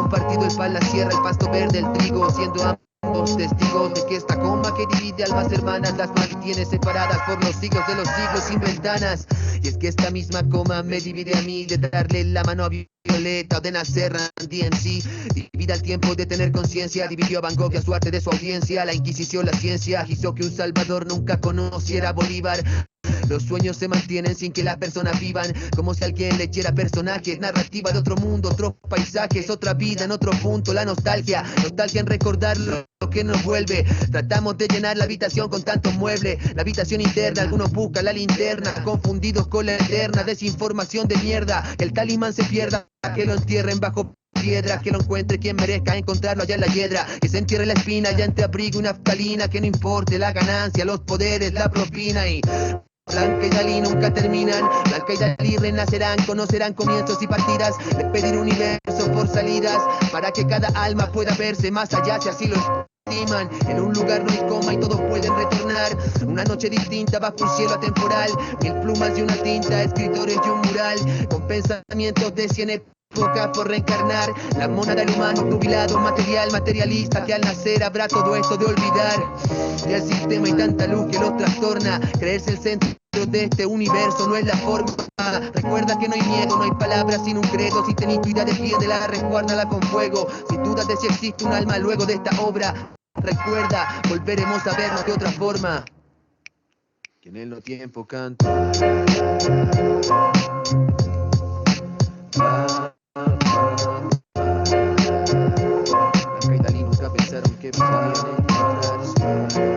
compartido el pan, la sierra, el pasto verde, el trigo, siendo ambos testigos de que esta coma que divide almas hermanas las mantiene separadas por los siglos de los siglos sin ventanas. Y es que esta misma coma me divide a mí de darle la mano a Violeta o de nacer Randy en sí. Divide al tiempo de tener conciencia, dividió a Van Gogh y a su arte de su audiencia. La Inquisición, la ciencia, hizo que un Salvador nunca conociera a Bolívar. Los sueños se mantienen sin que las personas vivan, como si alguien leyera personajes, narrativa de otro mundo, otros paisajes, otra vida en otro punto. La nostalgia en recordar lo que nos vuelve. Tratamos de llenar la habitación con tantos muebles, la habitación interna, algunos buscan la linterna, confundidos con la eterna desinformación de mierda. Que el talismán se pierda, que lo entierren bajo piedra, que lo encuentre quien merezca encontrarlo allá en la hiedra, que se entierre la espina, ya te abrigo una naftalina, que no importe la ganancia, los poderes, la propina. Y Blanca y Dalí nunca terminan, Blanca y Dalí renacerán, conocerán comienzos y partidas, de pedir universo por salidas, para que cada alma pueda verse más allá si así lo estiman. En un lugar no hay coma y todos pueden retornar, una noche distinta bajo un cielo atemporal, 1000 plumas y una tinta, escritores y un mural, con pensamientos de 100 épocas por reencarnar. La monada del humano jubilado, material, materialista, que al nacer habrá todo esto de olvidar. Y el sistema y tanta luz que los trastorna, creerse el centro de este universo no es la forma. Recuerda que no hay miedo, no hay palabras sin un credo. Si tenés tu idea, defiéndela, resguárdala con fuego. Sin dudas de si existe un alma luego de esta obra, recuerda, volveremos a vernos de otra forma. Que en el no tiempo canto. Blanca y Dalí nunca pensaron que podían encontrarse.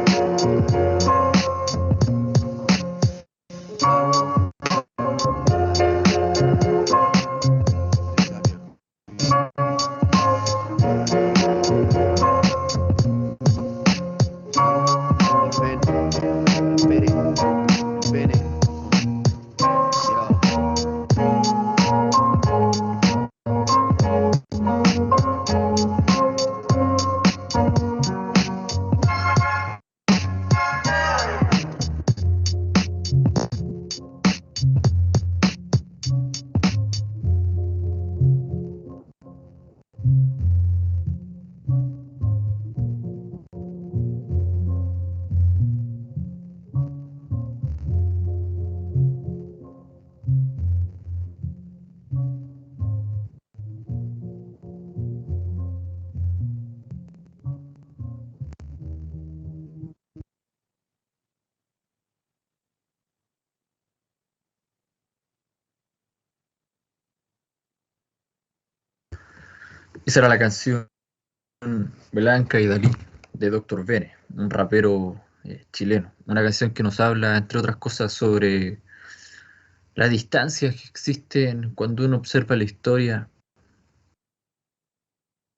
Esa era la canción Blanca y Dalí de Dr. Bene, un rapero chileno. Una canción que nos habla, entre otras cosas, sobre las distancias que existen cuando uno observa la historia,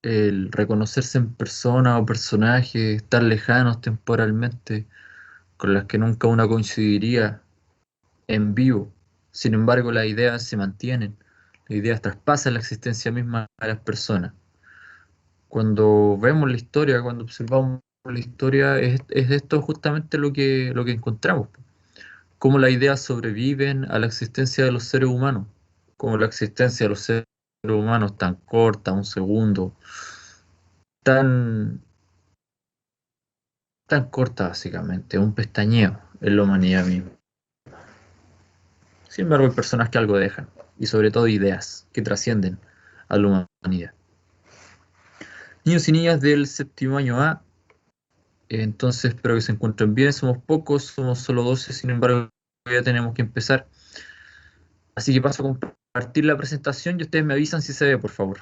el reconocerse en personas o personajes tan lejanos temporalmente, con las que nunca uno coincidiría en vivo. Sin embargo, las ideas se mantienen, las ideas traspasan la existencia misma a las personas. Cuando vemos la historia, cuando observamos la historia, es esto justamente lo que encontramos. Cómo las ideas sobreviven a la existencia de los seres humanos, cómo la existencia de los seres humanos tan corta, un segundo, tan, tan corta básicamente, un pestañeo en la humanidad misma. Sin embargo, hay personas que algo dejan, y sobre todo ideas que trascienden a la humanidad. Niños y niñas del séptimo año A, entonces espero que se encuentren bien, somos pocos, somos solo 12, sin embargo ya tenemos que empezar. Así que paso a compartir la presentación y ustedes me avisan si se ve, por favor.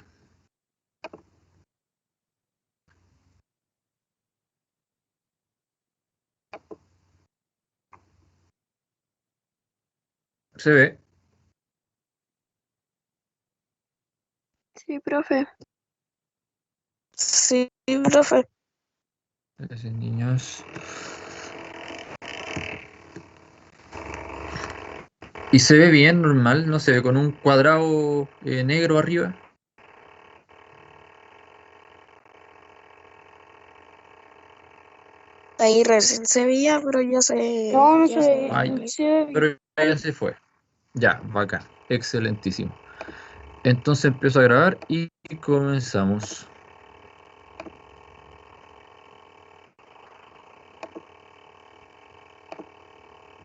¿Se ve? Sí, profe. Sí, profe. Gracias, niños. ¿Y se ve bien, normal? ¿No se ve con un cuadrado negro arriba? Ahí recién se veía, pero ya se... No, no se ve. Ay, pero ya se fue. Ya, bacán. Excelentísimo. Entonces empiezo a grabar y comenzamos.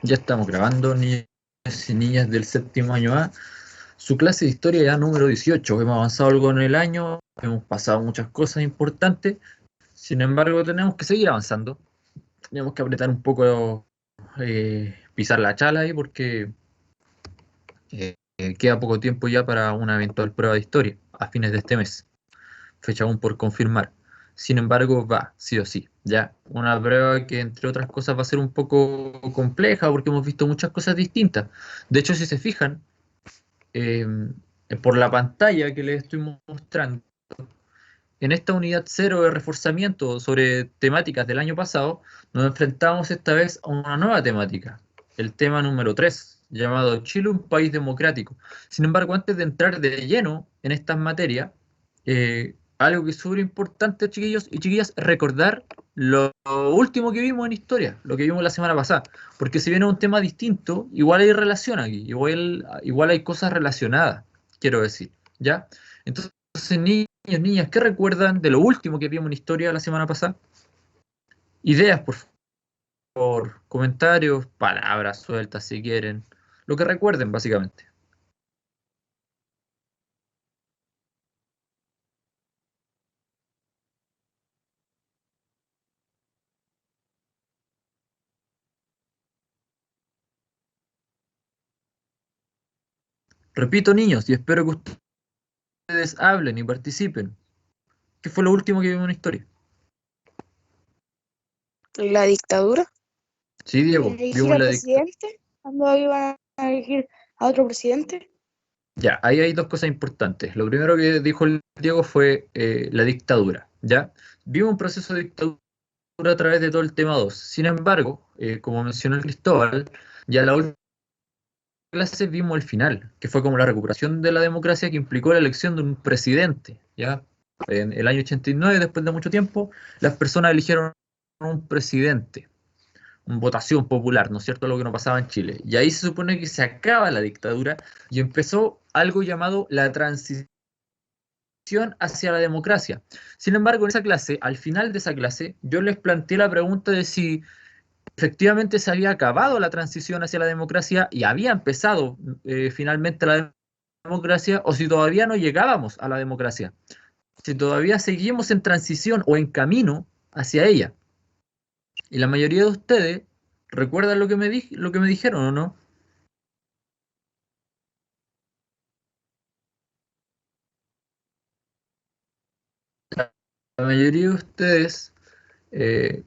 Ya estamos grabando, niños y niñas del séptimo año A. Su clase de historia ya número 18. Hemos avanzado algo en el año, hemos pasado muchas cosas importantes. Sin embargo, tenemos que seguir avanzando. Tenemos que apretar un poco, pisar la chala ahí, porque queda poco tiempo ya para una eventual prueba de historia a fines de este mes. Fecha aún por confirmar. Sin embargo, va, sí o sí. Ya, una prueba que entre otras cosas va a ser un poco compleja porque hemos visto muchas cosas distintas. De hecho, si se fijan, eh, por la pantalla que les estoy mostrando, en esta unidad cero de reforzamiento sobre temáticas del año pasado, nos enfrentamos esta vez a una nueva temática, el tema número 3, llamado Chile, un país democrático. Sin embargo, antes de entrar de lleno en estas materias, algo que es súper importante, chiquillos y chiquillas, recordar lo último que vimos en historia, lo que vimos la semana pasada, porque si viene un tema distinto, igual hay relación aquí, igual hay cosas relacionadas, quiero decir, ¿ya? Entonces, niños, niñas, ¿qué recuerdan de lo último que vimos en historia la semana pasada? Ideas, por favor, comentarios, palabras sueltas si quieren, lo que recuerden básicamente. Repito, niños, y espero que ustedes hablen y participen. ¿Qué fue lo último que vimos en historia? La dictadura. Sí, Diego, Elegir vimos al la dictadura. presidente, cuando iban a elegir a otro presidente. Ya, ahí hay dos cosas importantes. Lo primero que dijo el Diego fue la dictadura, ¿ya? Vimos un proceso de dictadura a través de todo el tema 2. Sin embargo, como mencionó el Cristóbal, ya la última clase vimos el final, que fue como la recuperación de la democracia que implicó la elección de un presidente, ¿ya? En el año 89, después de mucho tiempo, las personas eligieron un presidente, una votación popular, ¿no es cierto? Lo que no pasaba en Chile. Y ahí se supone que se acaba la dictadura y empezó algo llamado la transición hacia la democracia. Sin embargo, en esa clase, al final de esa clase, yo les planteé la pregunta de si efectivamente se había acabado la transición hacia la democracia y había empezado finalmente la democracia, o si todavía no llegábamos a la democracia, si todavía seguimos en transición o en camino hacia ella. Y la mayoría de ustedes recuerdan lo que me dijeron, ¿o no? La mayoría de ustedes, eh,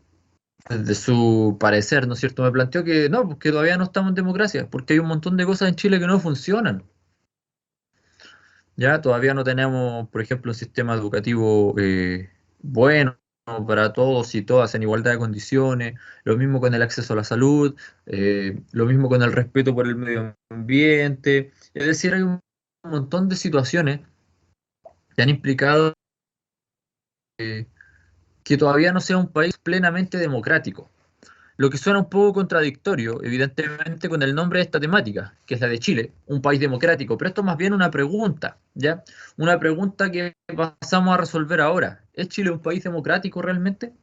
desde su parecer, ¿no es cierto?, me planteó que no, porque todavía no estamos en democracia, porque hay un montón de cosas en Chile que no funcionan. Ya todavía no tenemos, por ejemplo, un sistema educativo bueno para todos y todas en igualdad de condiciones, lo mismo con el acceso a la salud, lo mismo con el respeto por el medio ambiente. Es decir, hay un montón de situaciones que han implicado que todavía no sea un país plenamente democrático. Lo que suena un poco contradictorio, evidentemente, con el nombre de esta temática, que es la de Chile, un país democrático. Pero esto es más bien una pregunta, ¿ya? Una pregunta que pasamos a resolver ahora. ¿Es Chile un país democrático realmente?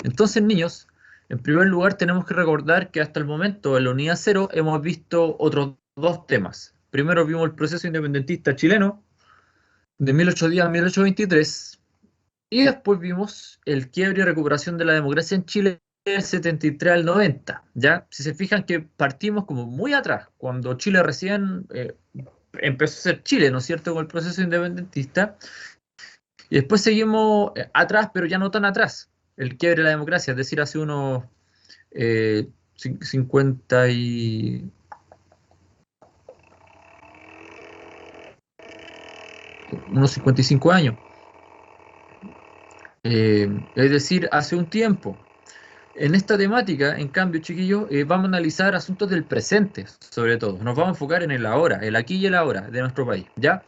Entonces, niños, en primer lugar tenemos que recordar que hasta el momento, en la unidad cero, hemos visto otros dos temas. Primero vimos el proceso independentista chileno, de 1810 a 1823, y después vimos el quiebre y recuperación de la democracia en Chile del 73 al 90, ¿ya? Si se fijan que partimos como muy atrás, cuando Chile recién empezó a ser Chile, ¿no es cierto?, con el proceso independentista, y después seguimos atrás, pero ya no tan atrás, el quiebre de la democracia, es decir, hace unos 50 y... unos 55 años. Es decir, hace un tiempo. En esta temática, en cambio, chiquillos, vamos a analizar asuntos del presente, sobre todo. Nos vamos a enfocar en el ahora, el aquí y el ahora de nuestro país, ¿ya?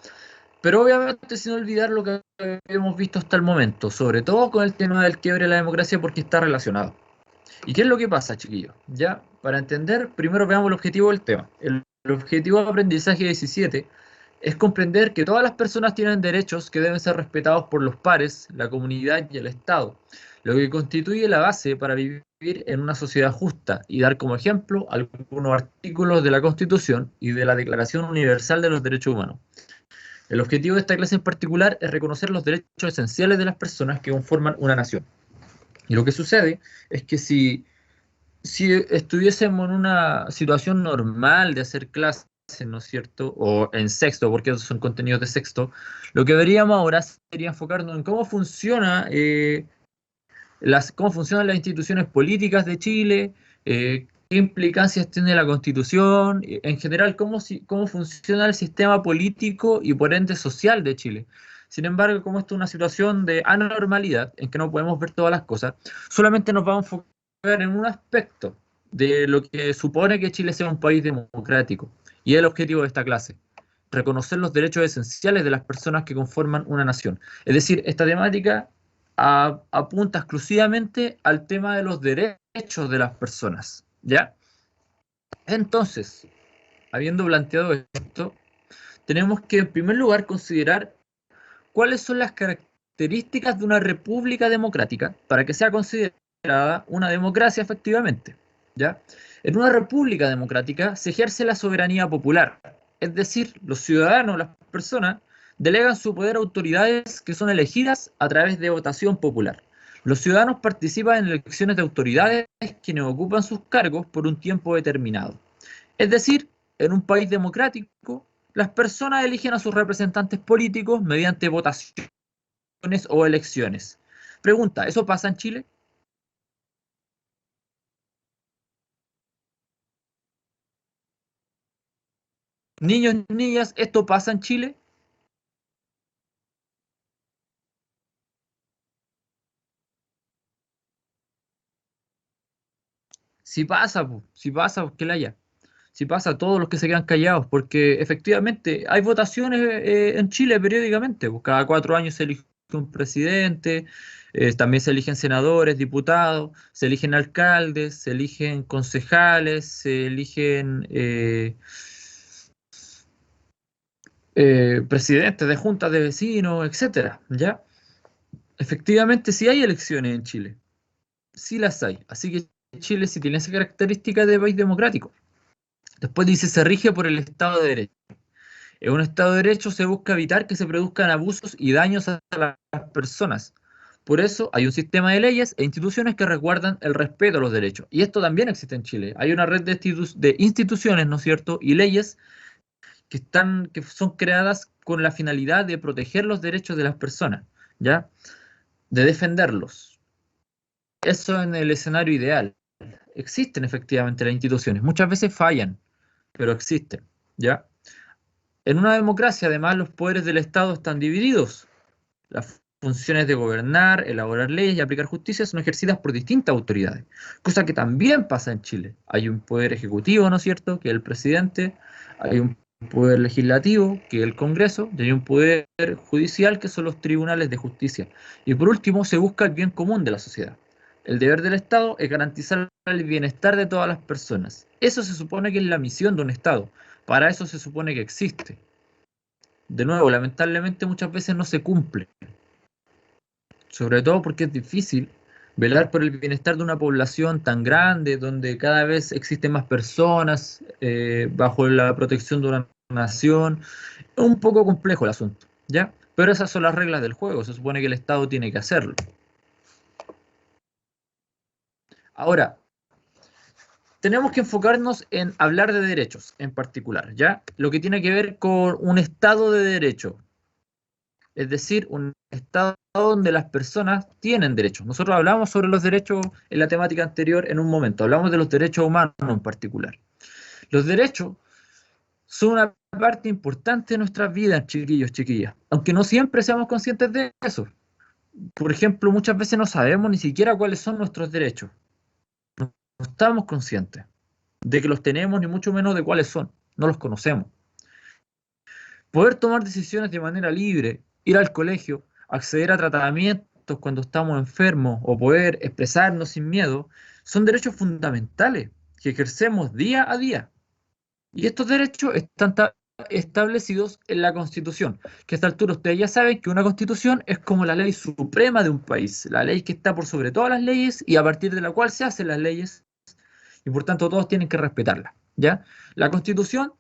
Pero obviamente sin olvidar lo que hemos visto hasta el momento, sobre todo con el tema del quiebre de la democracia porque está relacionado. ¿Y qué es lo que pasa, chiquillos? Ya, para entender, primero veamos el objetivo del tema. El objetivo de aprendizaje 17 es comprender que todas las personas tienen derechos que deben ser respetados por los pares, la comunidad y el Estado, lo que constituye la base para vivir en una sociedad justa y dar como ejemplo algunos artículos de la Constitución y de la Declaración Universal de los Derechos Humanos. El objetivo de esta clase en particular es reconocer los derechos esenciales de las personas que conforman una nación. Y lo que sucede es que si estuviésemos en una situación normal de hacer clases, ¿no es cierto? O en sexto, porque esos son contenidos de sexto, lo que veríamos ahora sería enfocarnos en cómo funcionan las instituciones políticas de Chile, qué implicancias tiene la Constitución, en general cómo funciona el sistema político y por ende social de Chile. Sin embargo, como esto es una situación de anormalidad, en que no podemos ver todas las cosas, solamente nos vamos a enfocar en un aspecto de lo que supone que Chile sea un país democrático. Y es el objetivo de esta clase: reconocer los derechos esenciales de las personas que conforman una nación. Es decir, esta temática apunta exclusivamente al tema de los derechos de las personas, ¿ya? Entonces, habiendo planteado esto, tenemos que en primer lugar considerar cuáles son las características de una república democrática para que sea considerada una democracia efectivamente, ¿ya? En una república democrática se ejerce la soberanía popular, es decir, los ciudadanos, las personas, delegan su poder a autoridades que son elegidas a través de votación popular. Los ciudadanos participan en elecciones de autoridades quienes ocupan sus cargos por un tiempo determinado. Es decir, en un país democrático, las personas eligen a sus representantes políticos mediante votaciones o elecciones. Pregunta, ¿eso pasa en Chile? Niños, niñas, ¿esto pasa en Chile? Si pasa, que la haya. Si pasa a todos los que se quedan callados, porque efectivamente hay votaciones en Chile periódicamente, pues cada 4 años se elige un presidente, también se eligen senadores, diputados, se eligen alcaldes, se eligen concejales, se eligen presidentes de juntas de vecinos, etcétera, ¿ya? Efectivamente sí hay elecciones en Chile, sí las hay, así que Chile sí tiene esa característica de país democrático. Después dice, se rige por el Estado de Derecho. En un Estado de Derecho se busca evitar que se produzcan abusos y daños a las personas. Por eso hay un sistema de leyes e instituciones que resguardan el respeto a los derechos. Y esto también existe en Chile. Hay una red de instituciones, ¿no es cierto?, y leyes que son creadas con la finalidad de proteger los derechos de las personas, ¿ya? De defenderlos. Eso en el escenario ideal. Existen efectivamente las instituciones. Muchas veces fallan, pero existen, ¿ya? En una democracia, además, los poderes del Estado están divididos. Las funciones de gobernar, elaborar leyes y aplicar justicia son ejercidas por distintas autoridades, cosa que también pasa en Chile. Hay un poder ejecutivo, ¿no es cierto?, que es el presidente, hay un poder legislativo, que es el Congreso, y hay un poder judicial, que son los tribunales de justicia. Y por último, se busca el bien común de la sociedad. El deber del Estado es garantizar el bienestar de todas las personas. Eso se supone que es la misión de un Estado. Para eso se supone que existe. De nuevo, lamentablemente muchas veces no se cumple. Sobre todo porque es difícil velar por el bienestar de una población tan grande, donde cada vez existen más personas bajo la protección de una nación. Es un poco complejo el asunto, ¿ya? Pero esas son las reglas del juego. Se supone que el Estado tiene que hacerlo. Ahora, tenemos que enfocarnos en hablar de derechos en particular, ¿ya? Lo que tiene que ver con un Estado de derecho. Es decir, un Estado donde las personas tienen derechos. Nosotros hablamos sobre los derechos en la temática anterior en un momento. Hablamos de los derechos humanos en particular. Los derechos son una parte importante de nuestras vidas, chiquillos, chiquillas. Aunque no siempre seamos conscientes de eso. Por ejemplo, muchas veces no sabemos ni siquiera cuáles son nuestros derechos. No estamos conscientes de que los tenemos, ni mucho menos de cuáles son. No los conocemos. Poder tomar decisiones de manera libre, ir al colegio, acceder a tratamientos cuando estamos enfermos o poder expresarnos sin miedo, son derechos fundamentales que ejercemos día a día. Y estos derechos están establecidos en la Constitución. Que a esta altura ustedes ya saben que una Constitución es como la ley suprema de un país, la ley que está por sobre todas las leyes y a partir de la cual se hacen las leyes y por tanto todos tienen que respetarla, ¿ya? La Constitución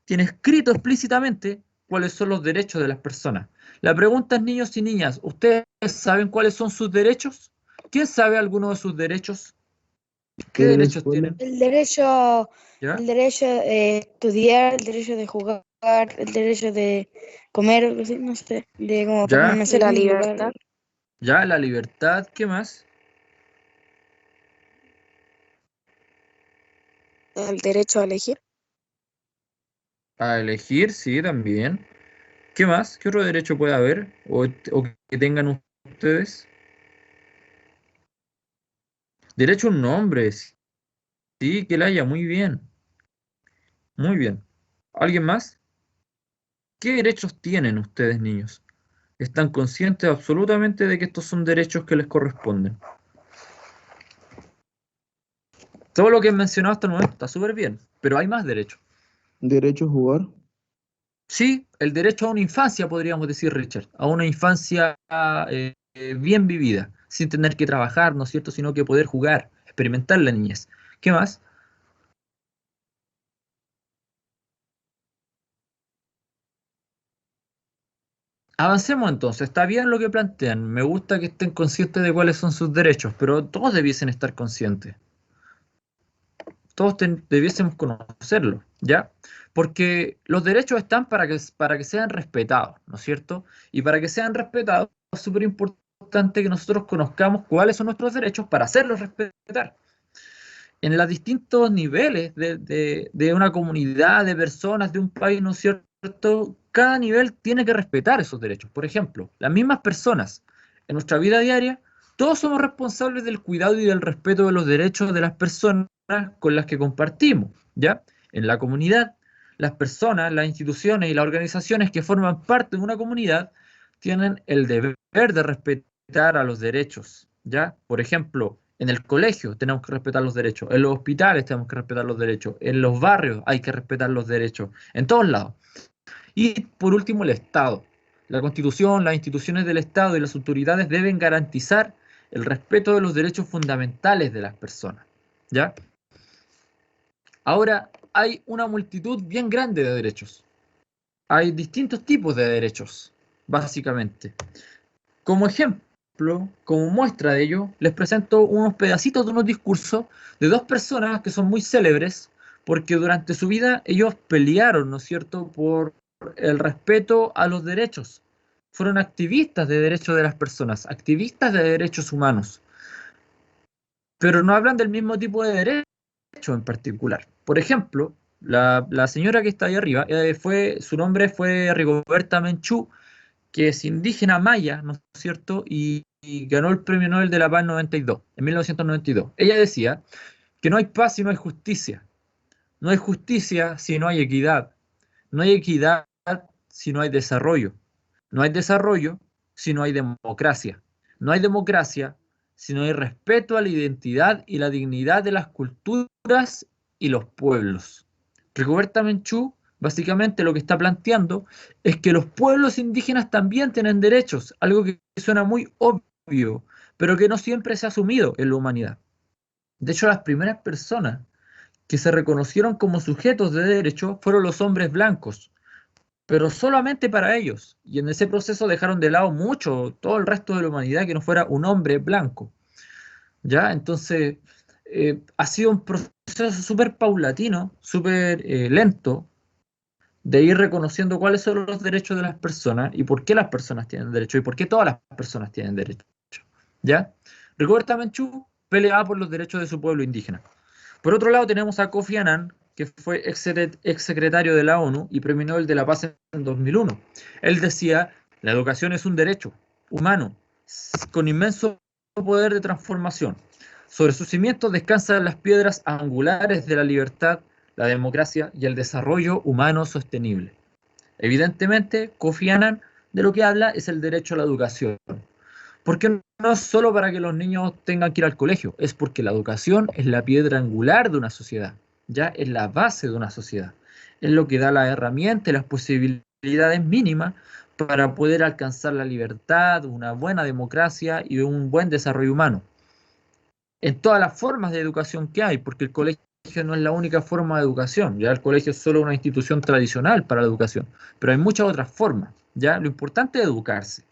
tiene escrito explícitamente cuáles son los derechos de las personas. La pregunta es, niños y niñas, ¿ustedes saben cuáles son sus derechos? ¿Quién sabe alguno de sus derechos? ¿Qué derechos tienen? El derecho, ¿Ya? el derecho de estudiar, el derecho de jugar, el derecho de comer, no sé, de como ¿Ya? no sé, la libertad. ¿Ya? La libertad, ¿qué más? El derecho a elegir. A elegir, sí, también. ¿Qué más? ¿Qué otro derecho puede haber? ¿O que tengan ustedes? Derecho a un nombre, sí, que la haya, muy bien. Muy bien. ¿Alguien más? ¿Qué derechos tienen ustedes, niños? ¿Están conscientes absolutamente de que estos son derechos que les corresponden? Todo lo que he mencionado hasta el momento está súper bien, pero hay más derechos. Derecho a jugar. Sí, el derecho a una infancia, podríamos decir, Richard, a una infancia bien vivida, sin tener que trabajar, ¿no es cierto?, sino que poder jugar, experimentar la niñez. ¿Qué más? Avancemos entonces, está bien lo que plantean, me gusta que estén conscientes de cuáles son sus derechos, pero todos debiesen estar conscientes, todos debiésemos conocerlo, ¿ya? Porque los derechos están para que sean respetados, ¿no es cierto? Y para que sean respetados es súper importante que nosotros conozcamos cuáles son nuestros derechos para hacerlos respetar. En los distintos niveles de una comunidad, de personas, de un país, ¿no es cierto? Cada nivel tiene que respetar esos derechos. Por ejemplo, las mismas personas en nuestra vida diaria, todos somos responsables del cuidado y del respeto de los derechos de las personas con las que compartimos, ¿ya? En la comunidad, las personas, las instituciones y las organizaciones que forman parte de una comunidad tienen el deber de respetar a los derechos, ¿ya? Por ejemplo, en el colegio tenemos que respetar los derechos, en los hospitales tenemos que respetar los derechos, en los barrios hay que respetar los derechos, en todos lados. Y por último, el Estado. La Constitución, las instituciones del Estado y las autoridades deben garantizar el respeto de los derechos fundamentales de las personas, ¿ya? Ahora, hay una multitud bien grande de derechos. Hay distintos tipos de derechos, básicamente. Como ejemplo, como muestra de ello, les presento unos pedacitos de unos discursos de dos personas que son muy célebres porque durante su vida ellos pelearon, ¿no es cierto?, por el respeto a los derechos. Fueron activistas de derechos de las personas, activistas de derechos humanos, pero no hablan del mismo tipo de derecho en particular. Por ejemplo, la señora que está ahí arriba, su nombre fue Rigoberta Menchú, que es indígena maya, ¿no es cierto? Y ganó el Premio Nobel de la Paz en 1992. Ella decía que no hay paz si no hay justicia. No hay justicia si no hay equidad. No hay equidad si no hay desarrollo. No hay desarrollo si no hay democracia. No hay democracia si no hay respeto a la identidad y la dignidad de las culturas y los pueblos. Rigoberta Menchú básicamente lo que está planteando es que los pueblos indígenas también tienen derechos, algo que suena muy obvio, pero que no siempre se ha asumido en la humanidad. De hecho, las primeras personas que se reconocieron como sujetos de derecho fueron los hombres blancos, pero solamente para ellos. Y en ese proceso dejaron de lado mucho, todo el resto de la humanidad que no fuera un hombre blanco. ¿Ya? Entonces, ha sido un proceso súper paulatino, súper lento, de ir reconociendo cuáles son los derechos de las personas y por qué las personas tienen derecho y por qué todas las personas tienen derecho. ¿Ya? Rigoberta Menchú peleaba por los derechos de su pueblo indígena. Por otro lado tenemos a Kofi Annan, que fue ex secretario de la ONU y premio Nobel de la Paz en 2001. Él decía, la educación es un derecho humano con inmenso poder de transformación. Sobre sus cimientos descansan las piedras angulares de la libertad, la democracia y el desarrollo humano sostenible. Evidentemente, Kofi Annan de lo que habla es el derecho a la educación. Porque no es solo para que los niños tengan que ir al colegio, es porque la educación es la piedra angular de una sociedad, ya es la base de una sociedad. es lo que da las herramientas y las posibilidades mínimas para poder alcanzar la libertad, una buena democracia y un buen desarrollo humano. En todas las formas de educación que hay, porque el colegio no es la única forma de educación, ya el colegio es solo una institución tradicional para la educación, pero hay muchas otras formas, ya lo importante es educarse.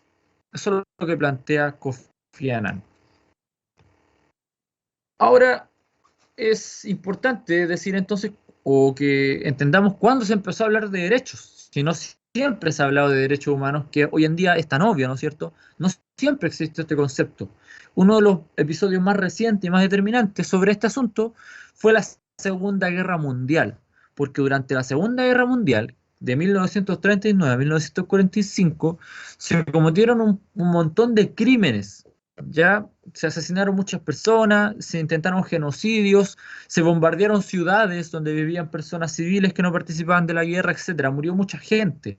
Eso es lo que plantea Kofi Annan. Ahora, es importante decir entonces, o que entendamos cuándo se empezó a hablar de derechos, si no siempre se ha hablado de derechos humanos, que hoy en día es tan obvio, ¿no es cierto? No siempre existe este concepto. Uno de los episodios más recientes y más determinantes sobre este asunto fue la Segunda Guerra Mundial, porque durante la Segunda Guerra Mundial, de 1939 a 1945, se cometieron un montón de crímenes. Ya se asesinaron muchas personas, se intentaron genocidios, se bombardearon ciudades donde vivían personas civiles que no participaban de la guerra, etcétera. Murió mucha gente.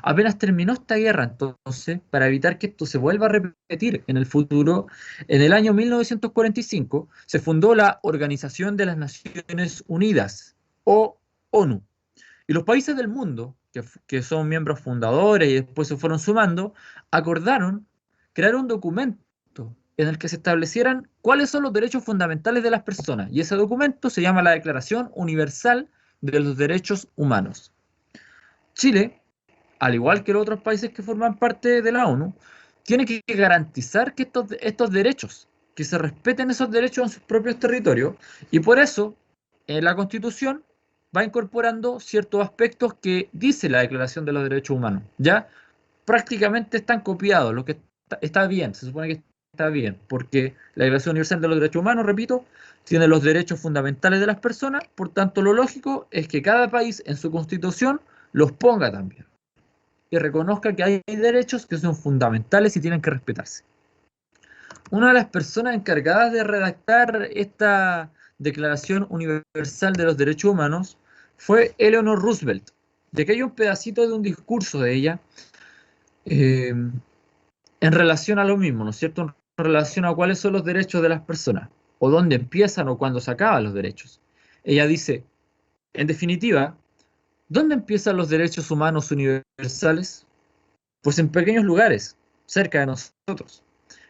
Apenas terminó esta guerra, entonces, para evitar que esto se vuelva a repetir en el futuro, en el año 1945 se fundó la Organización de las Naciones Unidas, o ONU. Y los países del mundo, que son miembros fundadores y después se fueron sumando, acordaron crear un documento en el que se establecieran cuáles son los derechos fundamentales de las personas. Y ese documento se llama la Declaración Universal de los Derechos Humanos. Chile, al igual que los otros países que forman parte de la ONU, tiene que garantizar que estos derechos, que se respeten esos derechos en sus propios territorios, y por eso en la Constitución va incorporando ciertos aspectos que dice la Declaración de los Derechos Humanos. Ya prácticamente están copiados, lo que está bien, se supone que está bien, porque la Declaración Universal de los Derechos Humanos, repito, tiene los derechos fundamentales de las personas, por tanto lo lógico es que cada país en su Constitución los ponga también y reconozca que hay derechos que son fundamentales y tienen que respetarse. Una de las personas encargadas de redactar esta Declaración Universal de los Derechos Humanos fue Eleanor Roosevelt. De aquí hay un pedacito de un discurso de ella en relación a lo mismo, ¿no es cierto? En relación a cuáles son los derechos de las personas, o dónde empiezan o cuándo se acaban los derechos. Ella dice, en definitiva, ¿dónde empiezan los derechos humanos universales? Pues en pequeños lugares, cerca de nosotros.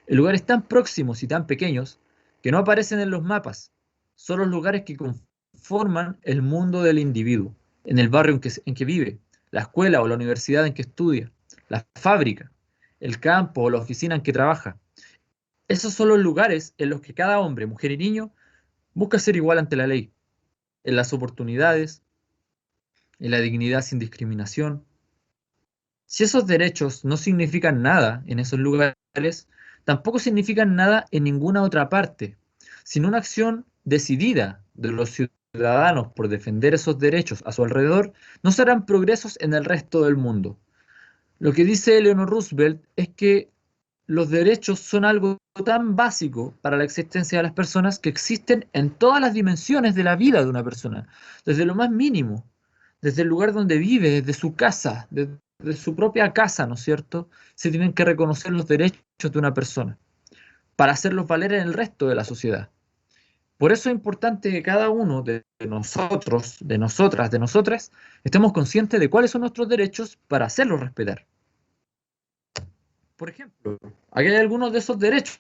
En lugares tan próximos y tan pequeños que no aparecen en los mapas. Son los lugares que conforman el mundo del individuo, en el barrio en que vive, la escuela o la universidad en que estudia, la fábrica, el campo o la oficina en que trabaja. Esos son los lugares en los que cada hombre, mujer y niño busca ser igual ante la ley, en las oportunidades, en la dignidad sin discriminación. Si esos derechos no significan nada en esos lugares, tampoco significan nada en ninguna otra parte. Sin una acción decidida de los ciudadanos por defender esos derechos a su alrededor, no se harán progresos en el resto del mundo. Lo que dice Eleanor Roosevelt es que los derechos son algo tan básico para la existencia de las personas que existen en todas las dimensiones de la vida de una persona, desde lo más mínimo, desde el lugar donde vive, desde su casa, desde su propia casa, ¿no es cierto? Se tienen que reconocer los derechos de una persona para hacerlos valer en el resto de la sociedad. Por eso es importante que cada uno de nosotros, de nosotras, de nosotras, estemos conscientes de cuáles son nuestros derechos para hacerlos respetar. Por ejemplo, aquí hay algunos de esos derechos.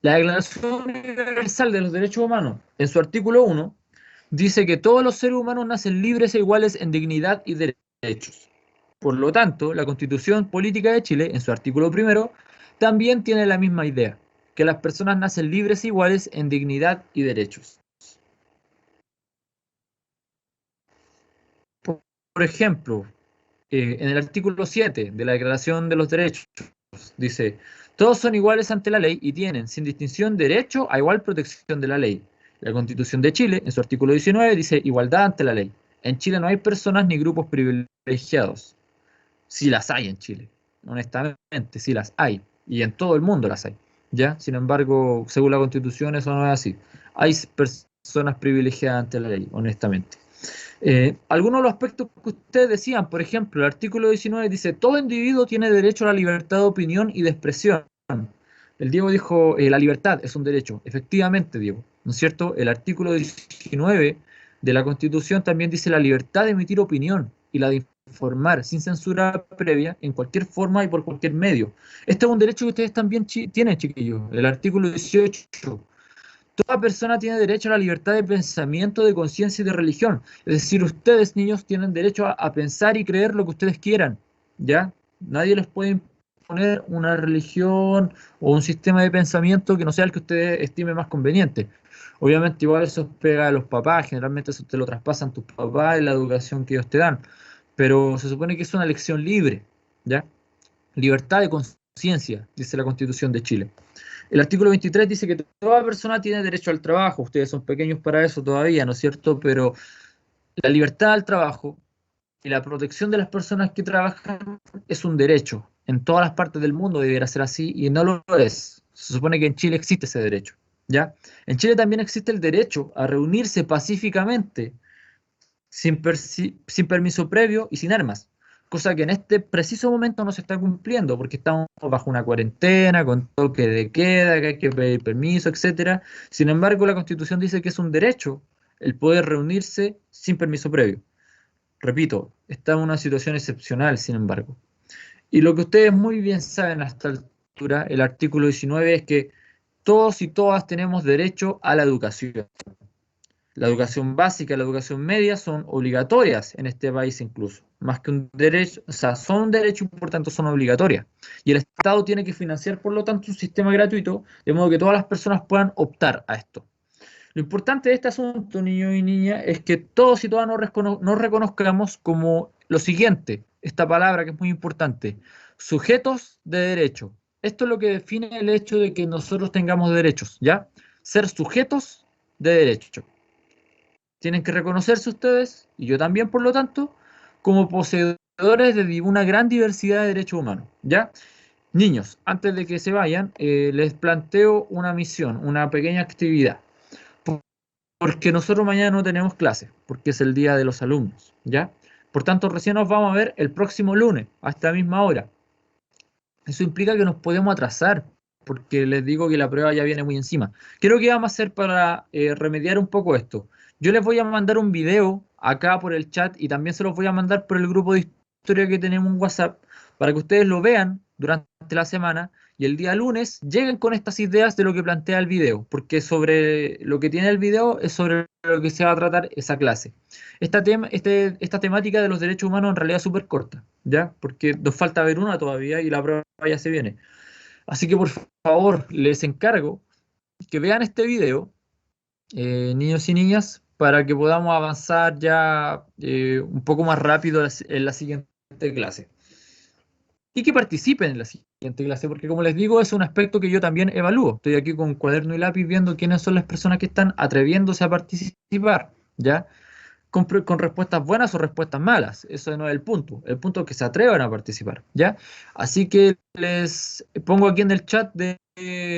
La Declaración Universal de los Derechos Humanos, en su artículo 1, dice que todos los seres humanos nacen libres e iguales en dignidad y derechos. Por lo tanto, la Constitución Política de Chile, en su artículo 1, también tiene la misma idea, que las personas nacen libres e iguales en dignidad y derechos. Por ejemplo, en el artículo 7 de la Declaración de los Derechos, dice, todos son iguales ante la ley y tienen, sin distinción, derecho a igual protección de la ley. La Constitución de Chile, en su artículo 19, dice igualdad ante la ley. En Chile no hay personas ni grupos privilegiados. Sí las hay en Chile, honestamente, sí las hay. Y en todo el mundo las hay. ¿Ya? Sin embargo, según la Constitución, eso no es así. Hay personas privilegiadas ante la ley, honestamente. Algunos de los aspectos que ustedes decían, por ejemplo, el artículo 19 dice, todo individuo tiene derecho a la libertad de opinión y de expresión. El Diego dijo, la libertad es un derecho. Efectivamente, Diego, ¿no es cierto? El artículo 19 de la Constitución también dice la libertad de emitir opinión y la de informar sin censura previa en cualquier forma y por cualquier medio. Este es un derecho que ustedes también tienen, chiquillos. El artículo 18. Toda persona tiene derecho a la libertad de pensamiento, de conciencia y de religión. Es decir, ustedes, niños, tienen derecho a pensar y creer lo que ustedes quieran, ¿ya? Nadie les puede imponer una religión o un sistema de pensamiento que no sea el que ustedes estimen más conveniente. Obviamente, igual eso pega a los papás, generalmente eso te lo traspasan tus papás en la educación que ellos te dan, pero se supone que es una elección libre, ¿ya? Libertad de conciencia, dice la Constitución de Chile. El artículo 23 dice que toda persona tiene derecho al trabajo. Ustedes son pequeños para eso todavía, ¿no es cierto? Pero la libertad al trabajo y la protección de las personas que trabajan es un derecho. En todas las partes del mundo debería ser así y no lo es. Se supone que en Chile existe ese derecho, ¿ya? En Chile también existe el derecho a reunirse pacíficamente, sin permiso previo y sin armas, cosa que en este preciso momento no se está cumpliendo porque estamos bajo una cuarentena, con toque de queda, que hay que pedir permiso, etcétera. Sin embargo, la Constitución dice que es un derecho el poder reunirse sin permiso previo. Repito, está en una situación excepcional, sin embargo. Y lo que ustedes muy bien saben a esta altura, el artículo 19, es que todos y todas tenemos derecho a la educación. La educación básica y la educación media son obligatorias en este país incluso, más que un derecho, o sea, son un derecho y por tanto son obligatorias. Y el Estado tiene que financiar, por lo tanto, un sistema gratuito, de modo que todas las personas puedan optar a esto. Lo importante de este asunto, niños y niñas, es que todos y todas nos reconozcamos como lo siguiente, esta palabra que es muy importante, sujetos de derecho. Esto es lo que define el hecho de que nosotros tengamos derechos, ¿ya? Ser sujetos de derecho. Tienen que reconocerse ustedes, y yo también por lo tanto, como poseedores de una gran diversidad de derechos humanos, ¿ya? Niños, antes de que se vayan, les planteo una misión, una pequeña actividad, porque nosotros mañana no tenemos clase, porque es el día de los alumnos, ¿ya? Por tanto, recién nos vamos a ver el próximo lunes, a esta misma hora. Eso implica que nos podemos atrasar, porque les digo que la prueba ya viene muy encima. ¿Qué es lo que vamos a hacer para remediar un poco esto? Yo les voy a mandar un video acá por el chat y también se los voy a mandar por el grupo de historia que tenemos en WhatsApp para que ustedes lo vean durante la semana y el día lunes lleguen con estas ideas de lo que plantea el video, porque sobre lo que tiene el video es sobre lo que se va a tratar esa clase. Esta temática de los derechos humanos en realidad es súper corta, ¿ya? Porque nos falta ver una todavía y la prueba ya se viene. Así que por favor, les encargo que vean este video, niños y niñas, para que podamos avanzar ya un poco más rápido en la siguiente clase. Y que participen en la siguiente clase, porque como les digo, es un aspecto que yo también evalúo. Estoy aquí con cuaderno y lápiz viendo quiénes son las personas que están atreviéndose a participar, ¿ya? Con respuestas buenas o respuestas malas. Eso no es el punto. El punto es que se atrevan a participar, ¿ya? Así que les pongo aquí en el chat de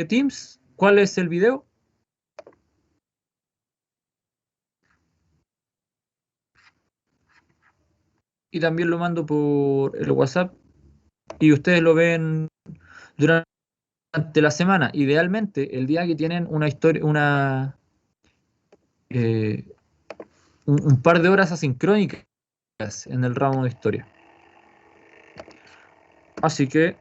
Teams cuál es el video. Y también lo mando por el WhatsApp y ustedes lo ven durante la semana. Idealmente, el día que tienen una historia, eh, un par de horas asincrónicas en el ramo de historia. Así que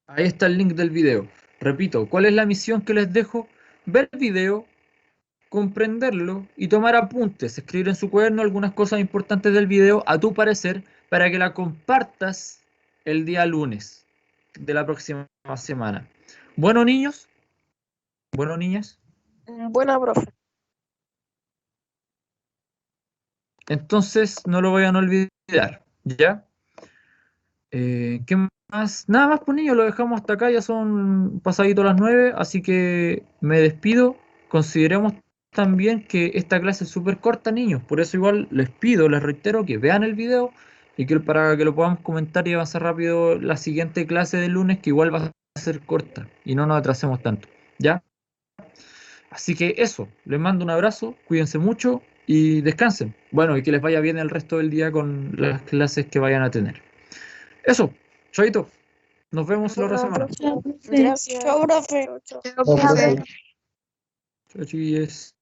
ahí está el link del video. Repito, ¿cuál es la misión que les dejo? Ver el video, comprenderlo y tomar apuntes, escribir en su cuaderno algunas cosas importantes del video a tu parecer para que la compartas el día lunes de la próxima semana. Bueno, niños, bueno, niñas. Buena, profe. Entonces no lo vayan a olvidar, ¿ya? ¿Qué más? Nada más, pues niños, lo dejamos hasta acá, ya son pasaditos las 9, así que me despido. Consideremos también que esta clase es súper corta, niños, por eso igual les pido, les reitero que vean el video y que para que lo podamos comentar y avanzar rápido la siguiente clase del lunes, que igual va a ser corta y no nos atrasemos tanto, ¿ya? Así que eso, les mando un abrazo, cuídense mucho y descansen. Bueno, y que les vaya bien el resto del día con las clases que vayan a tener. Eso, chaito. Nos vemos la otra semana. Chao, profe. Gracias. Chao, profe. Chao, chao. Chao, Chao, profe. profe. Chao, chiquillos.